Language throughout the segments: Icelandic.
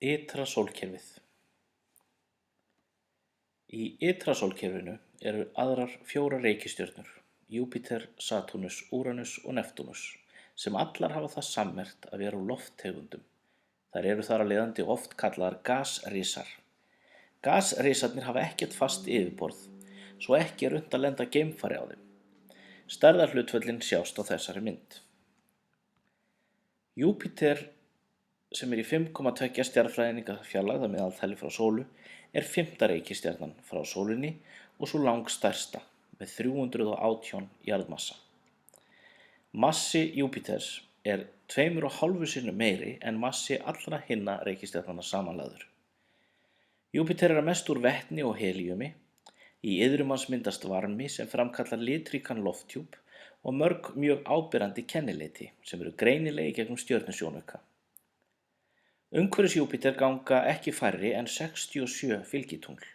Ytra sólkerfið. Í ytra sólkerfinu eru aðrar 4 reikistjörnur, Júpíter, Satúrnus, Úranus og Neptúnus, sem allar hafa það sammerkt að vera úr lofttegundum. Þær eru þar af leiðandi oft kallaðar gasrisar. Gasrisarnir hafa ekkert fast yfirborð, svo ekki er unnt að lenda geimfari á þeim. Stærðarhlutföllin sjást á þessari mynd. Júpíter, sem er í 5,2 stjarnfræðinga fjarlægð að meðaltali frá sólu, er 5. reikistjarnan frá sólinni og sú langstærsta með 318 jarðmassa. Massi Júpíters er 2,5 sinnum meiri en massi allra hinna reikistjarnanna samanlagður. Júpíter er að mestu úr vetni og helíumi. Í iðrum hans myndast varmi sem framkallar litríkan lofthjúp og mörg mjög áberandi kennileiti sem eru greinilegi gegnum stjörnusjónauka. Umhverfis Júpíter ganga ekki færri en 67 fylgitungl.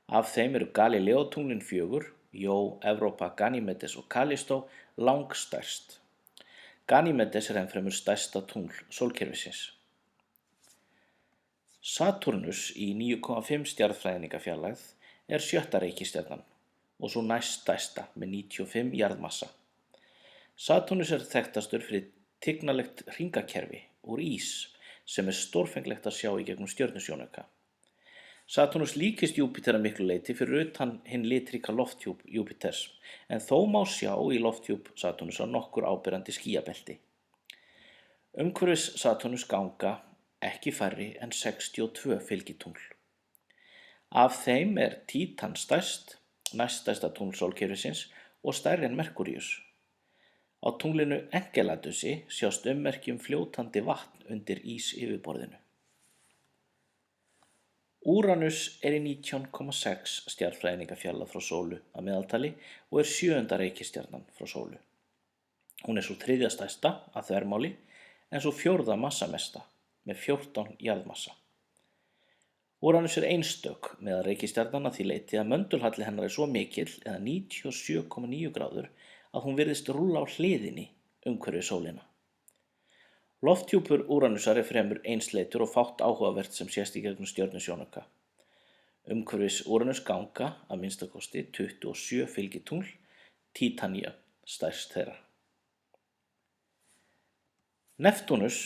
Af þeim eru Galíleótunglin 4, Jó, Evrópa, Ganímedes og Kallistó langstærst. Ganímedes er ennfremur stærsta tungl sólkerfisins. Satúrnus í 9,5 stjarnfræðinga fjarlægð er 7. reikistjarnan og sú næststærsta með 95 jarðmassa. Satúrnus er þekktastur fyrir tignarlegt hringakerfi úr ís sem er stórfenglegt að sjá í gegnum stjörnusjónauka. Satúrnus líkist Júpíter að miklu leyti fyrir utan hinn litríka lofthjúp Júpíters, en þó má sjá í lofthjúp Satúrnusar nokkur áberandi skýjabelti. Umhverfis Satúrnus ganga ekki færri en 62 fylgitungl. Af þeim er Títan stærst, næststærsta tungl sólkerfisins og stærri en Merkúríus. Á tunglinu Enkeladusi sjást ummerki fljótandi vatn undir ísyfirborðinu. Úranus er í 19,6 stjarnfræðinga fjarlægð frá sólu að meðaltali og er 7. reikistjarnan frá sólu. Hún er sú 3. stærsta að þvermáli en sú 4. massamesta með 14 jarðmassa. Úranus er einstök meðal reikistjarnanna því leyti að möndulhalli hennar er svo mikill eða 97,9 gráður að hún virðist rúlla á hliðinni umhverfis sólina. Lofthjúpur Úranusar er fremur einsleitur og fátt áhugavert sem sést í gegnum stjörnusjónauka. Umhverfis Úranus ganga að minnsta kosti 27 fylgitungl, Titania stærst þeirra. Neptúnus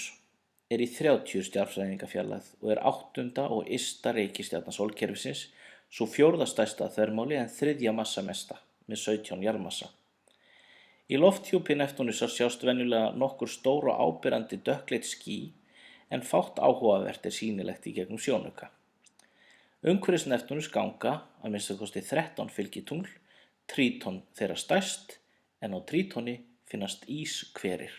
er í 30 stjarnfræðinga fjarlægð og er 8. og ysta reikistjarna sólkerfisins, sú 4. stærsta að þvermáli en 3. massamesta með 17 jarðmassa. Í lofthjúpi Neptúnusar sjást venjulega nokkur stór og áberandi dökkleit ský en fátt áhugavert er sýnilegt í gegnum sjónauka. Umhverfis Neptúnus ganga að minnsta kosti 13 fylgitungl, Tríton þeirra stærst en á Trítoni finnast íshverir.